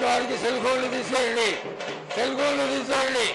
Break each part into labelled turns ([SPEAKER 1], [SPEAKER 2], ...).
[SPEAKER 1] కాడికి సెల్ ఫోన్లు తీసేయండి, సెల్ ఫోన్లు తీసేయండి.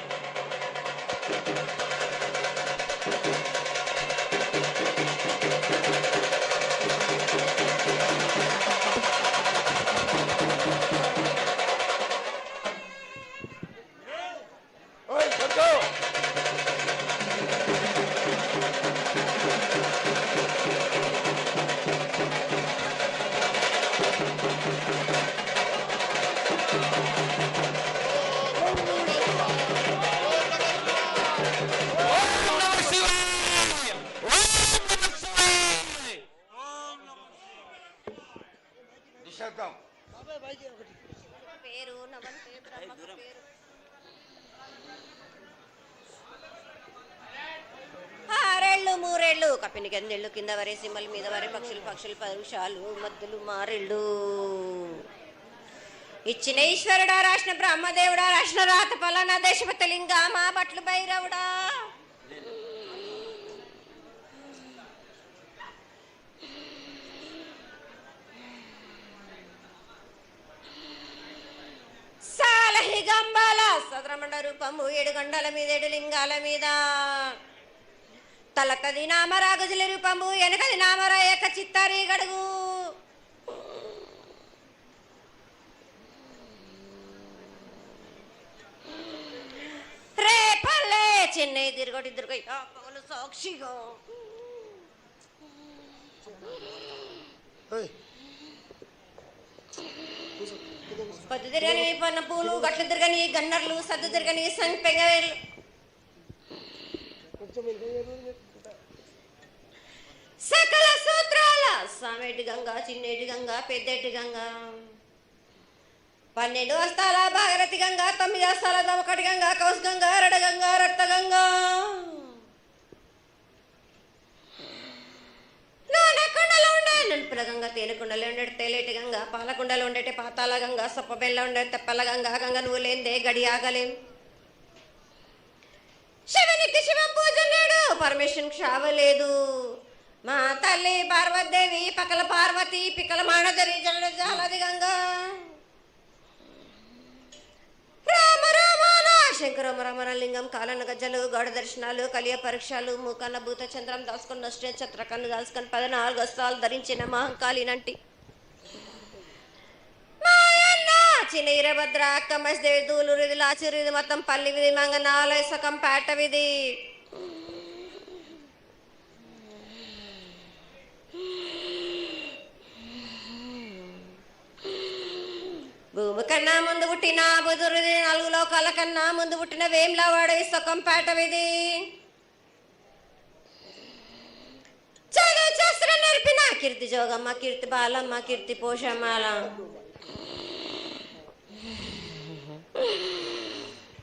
[SPEAKER 2] మూరేళ్ళు కప్పిని గందెళ్ళు కింద వరే సింహల మీద వరే పక్షులు పరుషాలు మద్దులు మారెళ్ళు ఇచ్చిన ఈశ్వరుడా రాసిన బ్రహ్మదేవుడా రాసిన రాత పలానా దేశపతి లింగా మా బట్లు భైరవుడా సాలహి గంబాల సద్రమండ రూపము 7 గండల మీద 7 లింగాల మీద తలకది నామరా గజల రూపము వెనకది నామరా ఏక చిత్తారి గడుగు రేపల్లే చెన్నై తిరుగటి పగలు సాక్షిగా పొద్దు తిరగని పన్న పూలు గట్లు తిరగని గన్నర్లు సద్దు తిరగని సంపెంగలు సకల సూత్రాల సామేటి గంగా చిన్నేటి గంగా పెద్దేటి గంగా 12 హస్తాల భాగరథి గంగా 9 హస్తాల దవకటి గంగా కౌశ గంగా రడ గంగా రక్త గంగా నానకుండలో ఉండే నలుపుల గంగా తేనెకుండలో ఉండే తేలేటి గంగా పాలకుండలో ఉండేటి పాతాల గంగా సొప్ప బెల్ల ఉండే తెప్పల గంగా గంగ నువ్వు లేందే గడి ఆగలేం శివునికి శివం పూజ లేడు పరమేశ్వరునికి క్షావలేదు మా తల్లి పార్వతీదేవి పకల పార్వతి పికల మానదరి జల జాలది గంగా రామ రామాన శంకర రమణలింగం కాలన గజ్జలు గౌడ దర్శనాలు కలియ పరీక్షలు మూకన్న భూత చంద్రం దాసుకొని నష్ట చత్రకన్ను దాసుకొని 14 హస్తాలు ధరించిన మహంకాళినంటి చిన్న ఈరభద్ర అక్క మసిదేవి దూలూరు ఇది లాచూరు ఇది మొత్తం పల్లి విధి మంగనాలయ సకం పేట విధి భూమి కన్నా ముందు పుట్టిన బుధురుది 4 లోకాల కన్నా ముందు పుట్టిన వేమ్లవాడ సకం పేట విధి చదువు శాస్త్రం నేర్పిన కీర్తి జోగమ్మ కీర్తి బాలమ్మ కీర్తి పోషమాల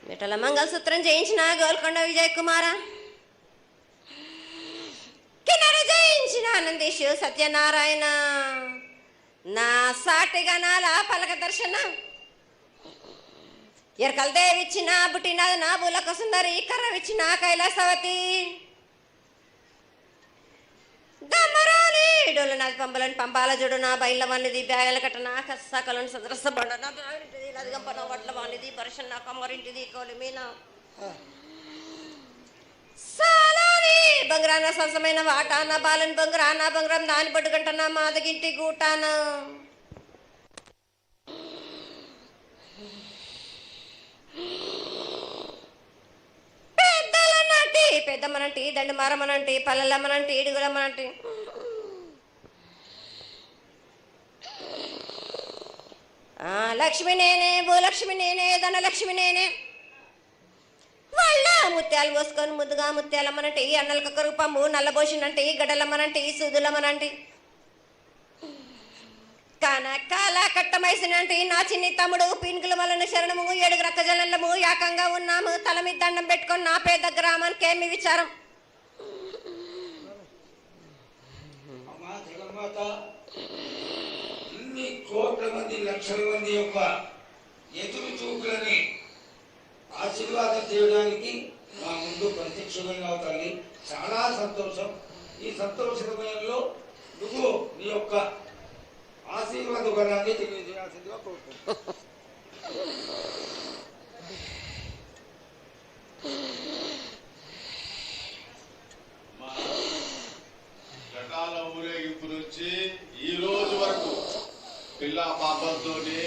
[SPEAKER 2] మిటల మంగళసూత్రం చేయించిన గోల్కొండ విజయ్ కుమార కిన్నెర జయించిన ఆనందేశు సత్యనారాయణ నా సాటిగా నాలా పలక దర్శన ఎరకల దేవిచ్చిన బుట్టిన నా బులక సుందరి కర్రవిచ్చిన కైలాసవతి గమ్మరాని డోలనాథ్ పంబలని పంపాల జోడు నా బయళ్ళ వానిది బ్యాగల కట్ట నా కసకలను సదరస బండ నా బ్యాగింటిది లదిగంపన వడ్ల వానిది పరషన్ నా కమ్మరింటిది కోలిమీన సాలాని బంగ్రాన సరసమైన వాటాన బాలని బంగ్రాన బంగ్రం దాని బొడ్డు గంటన మాదగింటి గూటాన పెద్దమ్మనంటి దండి మారమ్మనంటి పల్లెలమ్మనంటి ఇడుగులమ్మనంటి లక్ష్మి నేనే భూలక్ష్మి నేనే ధనలక్ష్మి నేనే వాళ్ళ ముత్యాలు పోసుకొని ముద్దుగా ముత్యాలమ్మనంటి అన్నలకొక రూపము నల్లబోసినంటి గడ్డలమ్మనంటి సూదులమ్మనంటి కనకాల కట్టమైసినంటి నా చిన్ని తమ్ముడు పీనుగుల వలన శరణము 7 రక్క జనలము ఏకంగా ఉన్నాము తల మీద దండం పెట్టుకొని నా పేద గ్రామానికి ఏమి విచారం
[SPEAKER 1] ఇన్ని కోట్ల మంది లక్షల మంది యొక్క ఎదురు చూపులని ఆశీర్వాదం చేయడానికి మా ముందు ప్రత్యక్షంగా అవుతాయి. చాలా సంతోషం. ఈ సంతోష సమయంలో నువ్వు నీ యొక్క ఆశీర్వాద వరాన్ని తెలియజేయాల్సిందిగా కోరుకుంటున్నాను.
[SPEAKER 3] ఘటాల ఊరేగింపు నుంచి ఈ రోజు వరకు పిల్ల పాపలతోనే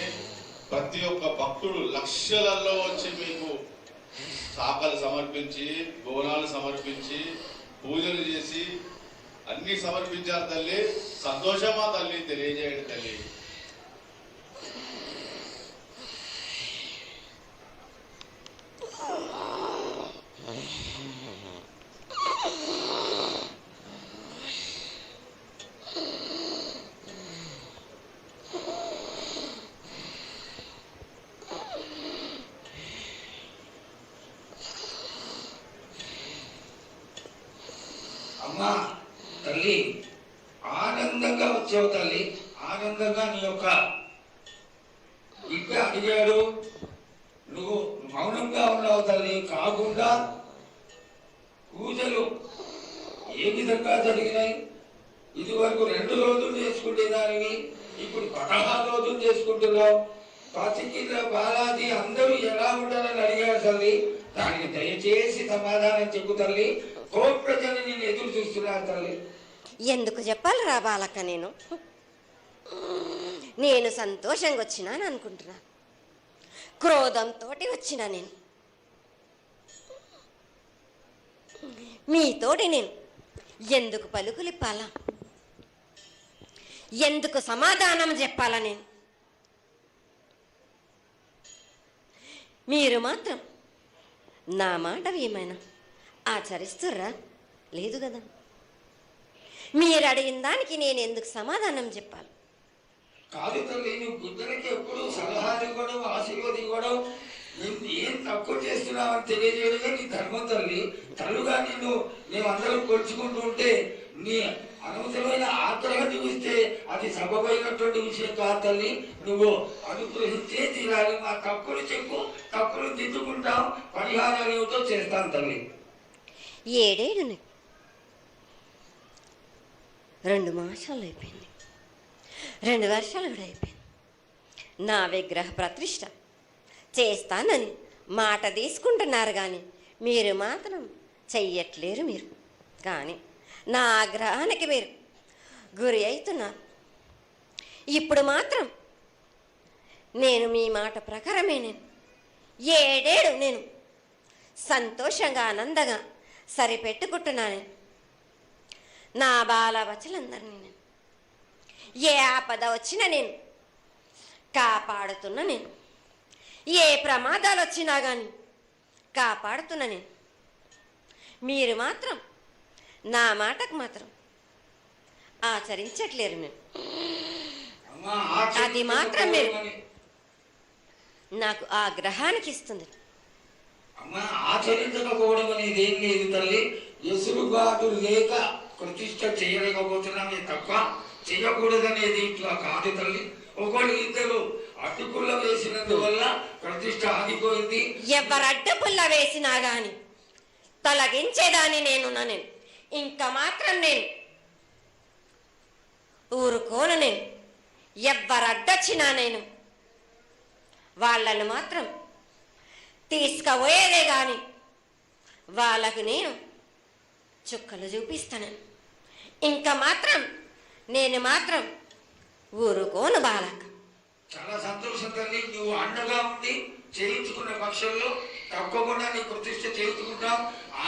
[SPEAKER 3] ప్రతి ఒక్క భక్తుడు లక్షలలో వచ్చి మీకు శాఖలు సమర్పించి బోనాలు సమర్పించి పూజలు చేసి అన్ని సమర్పించారు తల్లి. సంతోషమా తల్లి? తెలియజేయండి తల్లి.
[SPEAKER 1] అమ్మా తల్లి, ఆనందంగా వచ్చావు తల్లి. ఆనందంగా నీ యొక్క బిడ్డ అడిగాడు, నువ్వు మౌనంగా ఉన్నావు తల్లి. కాకుండా పూజలు ఏ విధంగా జరిగినాయి? ఇది వరకు 2 రోజులు చేసుకునేదానివి, ఇప్పుడు 16 రోజులు చేసుకుంటున్నావు. పసికింద బాలాజీ అందరూ ఎలా ఉండాలని అడిగారు తల్లి. దానికి దయచేసి సమాధానం చెప్పు తల్లి. కోటి ప్రజలు నేను ఎదురు చూస్తున్నారు తల్లి.
[SPEAKER 2] ఎందుకు చెప్పాలి రా బాలక్క? నేను సంతోషంగా వచ్చినాను అనుకుంటున్నా, క్రోధంతో వచ్చినా నేను మీతోటి నేను ఎందుకు పలుకులిప్పాలా? ఎందుకు సమాధానం చెప్పాలా? నేను మీరు మాత్రం నా మాట ఏమైనా ఆచరిస్తుర్రా? లేదు కదా. మీరు అడిగిన దానికి నేను ఎందుకు సమాధానం చెప్పాలి?
[SPEAKER 1] కాదు తల్లి, నువ్వు బుద్ధులకి ఎప్పుడు సలహాలు ఇవ్వడం, ఆశీర్వాదం ఇవ్వడం, ఏం తక్కువ చేస్తున్నావని తెలియజేయడమే నీ ధర్మం తల్లి. తల్లుగా మేమందరం కొలుచుకుంటూ ఉంటే నీ అనవసరమైన ఆగ్రహం చూపిస్తే అది సబబైనటువంటి విషయం కాదు తల్లి. నువ్వు అనుగ్రహించే తీరాలి. మా తప్పులు చెప్పు, తప్పులు దిద్దుకుంటాం, పరిహారాలు ఏమిటో చేస్తాను తల్లి.
[SPEAKER 2] 7 ఏళ్ళు 2 మాసాలు అయిపోయింది, 2 వర్షాలు కూడా అయిపోయింది. నా విగ్రహ ప్రతిష్ట చేస్తానని మాట తీసుకుంటున్నారు కానీ మీరు మాత్రం చెయ్యట్లేరు. మీరు కానీ నా ఆగ్రహానికి మీరు గురి అవుతున్నారు. ఇప్పుడు మాత్రం నేను మీ మాట ప్రకారమే నేను 7 ఏళ్ళు నేను సంతోషంగా ఆనందంగా సరిపెట్టుకుంటున్నాను. నా బాలవచలందరినీ నేను ఏ ఆపద వచ్చినా నేను కాపాడుతున్నా. నేను ఏ ప్రమాదాలు వచ్చినా కానీ కాపాడుతున్నా. నేను మీరు మాత్రం నా మాటకు మాత్రం ఆచరించట్లేరు. నేను అది మాత్రం మీరు నాకు ఆ గ్రహానికి ఇస్తుంది.
[SPEAKER 1] అమ్మా, ఆచరించకపోవడం అనేది ఏం లేదు తల్లి. ఎసురుబాటు లేక ప్రతిష్ట చేయలేకపోతున్నామే తప్ప చేయకూడదనేది ఇట్లా కాదు తల్లి. ఒకటి ఇద్దరు అడ్డుపుల్ల వేసినందువల్ల ప్రతిష్ట ఆగిపోయింది.
[SPEAKER 2] ఎవరు అడ్డుపుల్ల వేసినా గాని తొలగించేదాన్ని నేను ఇంకా మాత్రం నేను ఊరుకోను. నేను ఎవరు అడ్డొచ్చినా నేను వాళ్ళను మాత్రం తీసుకుపోయేదే గాని వాళ్ళకు నేను చుక్కలు చూపిస్తాను. ఇంకా మాత్రం నేను మాత్రం ఊరుకోను బాలక.
[SPEAKER 1] చాలా సంతోషం తల్లి. నువ్వు అండగా ఉండి చేయించుకున్న పక్షంలో తప్పకుండా నీ ప్రతిష్ట చేయించుకుంటాం.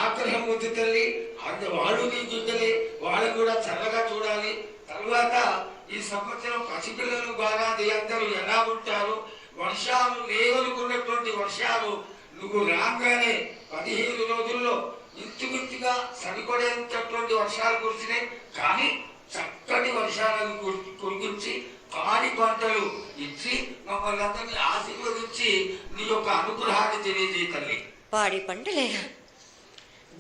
[SPEAKER 1] ఆగ్రహం వద్దు తల్లి. వాళ్ళు నీ బిడ్డలే, వాళ్ళు కూడా చల్లగా చూడాలి. తర్వాత ఈ సంవత్సరం పసిపిల్లలు బాగా అందరూ ఎలా ఉంటారు? వర్షాలు లేవనుకున్నటువంటి వర్షాలు నువ్వు రాగానే 15 రోజుల్లో ఇంచుమించుగా సరిపడేటటువంటి వర్షాలు కురిసినాయి. కానీ చక్కటి వర్షాలను కురిపించి పాడి పంటలు ఇచ్చి మమ్మల్ని అందరినీ ఆశీర్వదించి నీ యొక్క అనుగ్రహాన్ని తెలియజేయ తల్లి.
[SPEAKER 2] పాడి పంటలేగా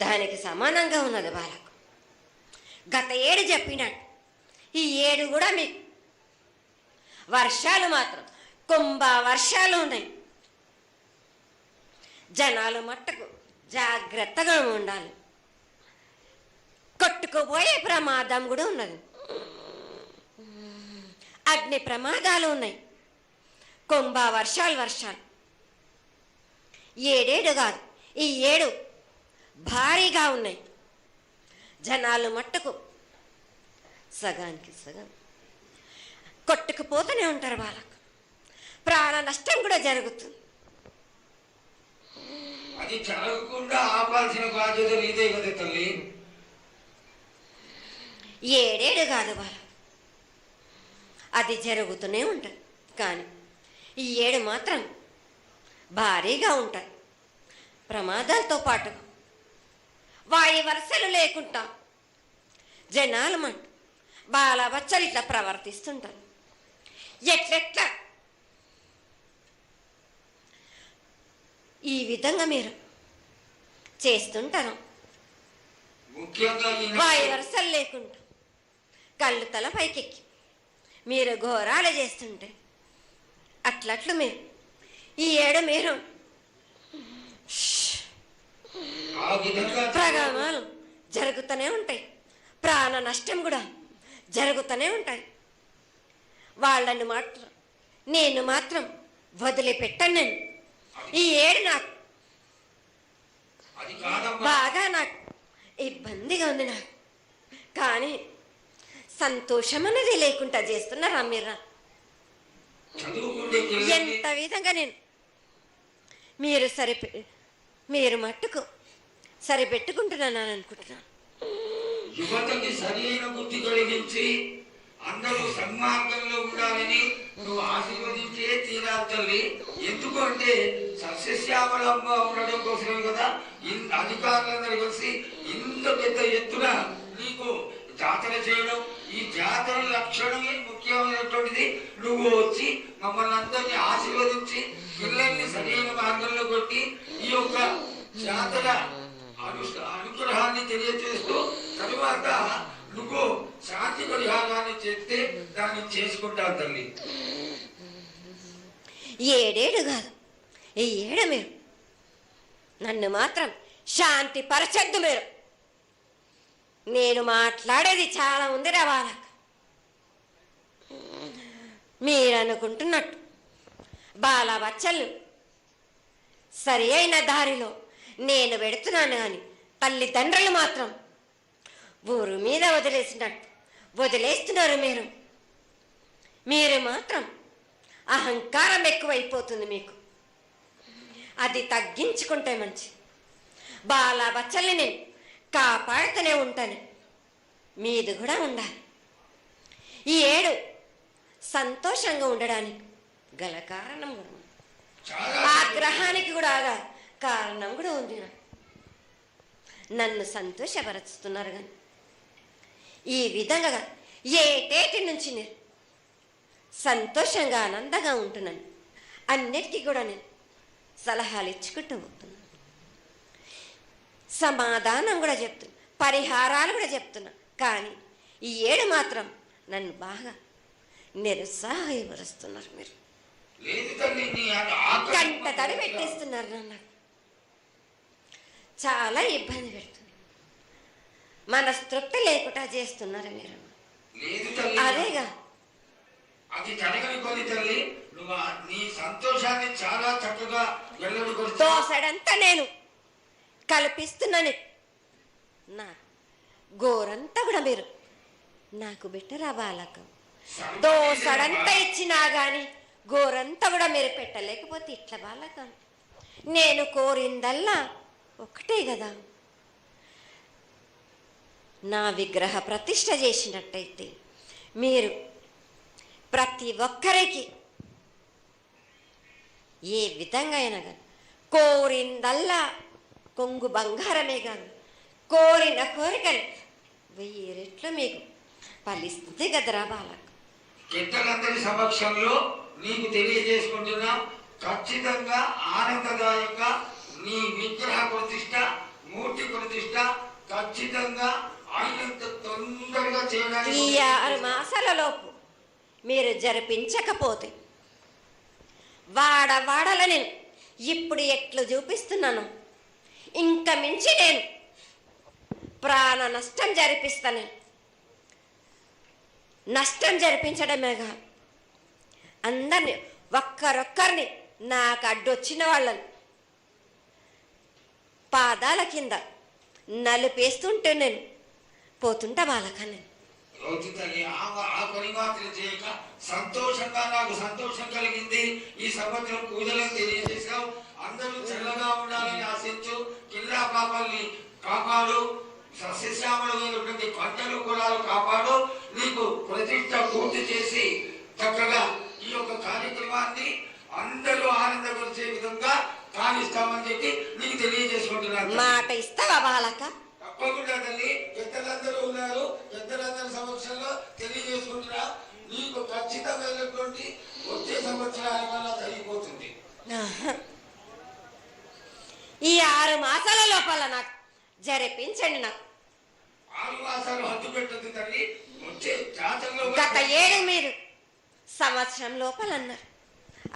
[SPEAKER 2] దానికి సమానంగా ఉన్నది బాలకు. గత 7 చెప్పినట్టు ఈ 7 కూడా మీకు వర్షాలు మాత్రం కుంభ వర్షాలు ఉన్నాయి. జనాలు మట్టుకు జాగ్రత్తగా ఉండాలి. కొట్టుకుపోయే ప్రమాదం కూడా ఉన్నది. అగ్ని ప్రమాదాలు ఉన్నాయి. కొంబ వర్షాలు ఏడేడు కాదు, ఈ 7 భారీగా ఉన్నాయి. జనాలు మట్టుకు సగానికి సగం కొట్టుకుపోతూనే ఉంటారు. వాళ్ళకు ప్రాణ నష్టం కూడా జరుగుతుంది.
[SPEAKER 1] అది జరగకుండా ఆపాల్సిన బాధ్యత నీదే కదా తల్లి.
[SPEAKER 2] ఏడేడు కాదు వాళ్ళు, అది జరుగుతూనే ఉంటుంది. కానీ ఈ 7 మాత్రం భారీగా ఉంటాయి. ప్రమాదాలతో పాటు వాయి వరుసలు లేకుండా జనాలు బాలబచ్చలు ఇట్లా ప్రవర్తిస్తుంటారు. ఎట్లెట్లా ఈ విధంగా మీరు చేస్తుంటారు.
[SPEAKER 1] ముఖ్యంగా
[SPEAKER 2] వాయి వరుసలు లేకుండా కళ్ళు తల పైకెక్కి మీరు ఘోరాలు చేస్తుంటే అట్లట్లు మీరు ఈ 7 మీరు ప్రమాదాలు జరుగుతూనే ఉంటాయి. ప్రాణ నష్టం కూడా జరుగుతూనే ఉంటాయి. వాళ్ళని మాత్రం నేను మాత్రం వదిలిపెట్టను. నేను ఈ 7 నాకు బాగా నాకు ఇబ్బందిగా ఉంది. నాకు కానీ సంతోషం అనేది లేకుండా చేస్తున్నారా మీరా? ఎంత విధంగా నేను మీరు మట్టుకు సరిపెట్టుకుంటున్నాను అనుకుంటున్నాను.
[SPEAKER 1] యువతకి సరైన బుద్ధి కలిగించి అందరూ సన్మార్గంలో ఉండాలని నువ్వు ఆశీర్వదించే తీరాలి తల్లి. ఎందుకంటే సస్యశ్యామలంగా ఉండడం కోసమే కదా అధికారులందరూ కలిసి ఇంత పెద్ద ఎత్తున నీకు జాతర చేయడం. ఈ జాతర లక్షణమే ముఖ్యమైనటువంటిది. నువ్వు వచ్చి మమ్మల్ని అందరినీ ఆశీర్వదించి పిల్లల్ని సరైన మార్గంలో కొట్టి ఈ యొక్క జాతర అనుగ్రహాన్ని తెలియజేస్తూ తరువాత నువ్వు శాంతి పరిహారాన్ని చేస్తే దాన్ని చేసుకుంటావు తల్లి.
[SPEAKER 2] ఏడేడు కాదు, ఈ 7 మీరు నన్ను మాత్రం శాంతి పరచద్దు. నేను మాట్లాడేది చాలా ఉందిరా వాళ్ళకు. మీరు అనుకుంటున్నట్టు బాలబచ్చలు సరి అయిన దారిలో నేను పెడుతున్నాను కానీ తల్లిదండ్రులు మాత్రం ఊరు మీద వదిలేస్తున్నారు. మీరు మాత్రం అహంకారం ఎక్కువైపోతుంది మీకు. అది తగ్గించుకుంటే మంచి. బాలబచ్చల్ని నేను కాపాడుతూనే ఉంటాను. మీది కూడా ఉండాలి. ఈ 7 సంతోషంగా ఉండడానికి గల కారణం కూడా ఉంది. ఆగ్రహానికి కూడా కారణం కూడా ఉంది. నన్ను సంతోషపరుస్తున్నారు కానీ ఈ విధంగా ఏటేటి నుంచి నేను సంతోషంగా ఆనందంగా ఉంటున్నాను. అన్నిటికీ కూడా నేను సలహాలు ఇచ్చుకుంటూ పోతున్నాను. సమాధానం కూడా చెప్తున్నా, పరిహారాలు కూడా చెప్తున్నా. కానీ ఈ 7 మాత్రం నన్ను బాగా నిరుత్సాహపరుస్తున్నారు. మీరు కంట తడి పెట్టేస్తున్నారు. నన్ను చాలా ఇబ్బంది పెడుతుంది. మనస్తృప్తి లేకుండా చేస్తున్నారు మీరు. అదేగా
[SPEAKER 1] అది జరగని కొని తల్లి. నువ్వు నీ సంతోషాన్ని చాలా చక్కగా
[SPEAKER 2] దోసడంతా నేను కల్పిస్తున్నాను. నా గోరంతా కూడా మీరు నాకు బెట్టరా బాలకం. దోసడంతా ఇచ్చినా గాని గోరంతా కూడా మీరు పెట్టలేకపోతే ఇట్లా బాలకం. నేను కోరిందల్లా ఒకటే కదా, నా విగ్రహ ప్రతిష్ఠ చేసినట్టయితే మీరు ప్రతి ఒక్కరికి ఏ విధంగా అయినా కానీ కోరిందల్లా కొంగు బంగారమే కాదు, కోరిన కోరికలు 1000 రెట్లు మీకు ఫలిస్తుంది కదరా బాలక.
[SPEAKER 1] పెద్దలందరి సమక్షంలో నీకు తెలియజేసుకుంటున్నా, ఖచ్చితంగా ఆనందదాయకంగా నీ విగ్రహ ప్రతిష్ట, మూర్తి ప్రతిష్ట ఖచ్చితంగా అయినంత తొందరగా చేయడానికి
[SPEAKER 2] ఈ 6 మాసాల లోపు మీరు జరిపించకపోతే వాడవాడల నేను ఇప్పుడు ఎట్లు చూపిస్తున్నాను ఇంకా మించి నేను ప్రాణ నష్టం జరిపిస్తాను. నష్టం జరిపించడమేగా అందరినీ ఒక్కరొక్కరిని నాకు అడ్డొచ్చిన వాళ్ళని పాదాల కింద నలిపేస్తుంటే నేను పోతుంటా బాలక నేను.
[SPEAKER 1] రోజు తల్లి ఆ పని మాత్రం చేయక సంతోషంగా నాకు సంతోషం కలిగింది. ఈ సంవత్సరం పూజలను తెలియజేశావు. అందరూ చల్లగా ఉండాలని ఆశించు. కిల్లా పాపాలని కాపాడు. సస్యశ్యామలమైనటువంటి పంటలు కులాలు కాపాడు. నీకు ప్రతిష్ట పూర్తి చేసి చక్కగా ఈ యొక్క కార్యక్రమాన్ని అందరూ ఆనందపరిచే విధంగా కానిస్తామని చెప్పి నీకు తెలియజేసుకుంటున్నాను.
[SPEAKER 2] మాట ఇస్తావా బాలక?
[SPEAKER 1] తప్పకుండా తల్లి. పెద్దలందరూ ఉన్నారు. పెద్దలందరి సమక్షంలో తెలియజేసుకుంటున్నా. నీకు ఖచ్చితమైనటువంటి వచ్చే సంవత్సరాల వల్ల జరిగిపోతుంది.
[SPEAKER 2] ఈ 6 మాసాల లోపల నాకు జరిపించండి. నాకు
[SPEAKER 1] 6 మాసాలు హద్దు పెట్టదు తల్లి. వచ్చే జాతరలో
[SPEAKER 2] గత 7 మీరు సంవత్సరం లోపల అన్నారు,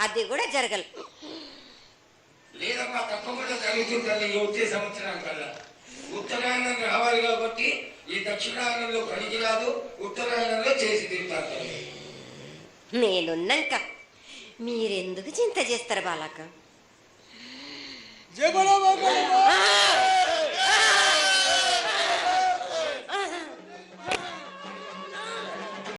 [SPEAKER 2] అది కూడా జరగలేదు.
[SPEAKER 1] లేదమ్మా, తప్పకుండా జరుగుతుంది తల్లి. వచ్చే సంవత్సరం కల్లా ఉత్తరాయణం రావాలి కాబట్టి ఈ దక్షిణాయనంలో పనికి రాదు. ఉత్తరాయణంలో చేసి తీరుతారు తల్లి.
[SPEAKER 2] నేనున్నాక మీరెందుకు చింత చేస్తారు బాలక?
[SPEAKER 4] జయ బలో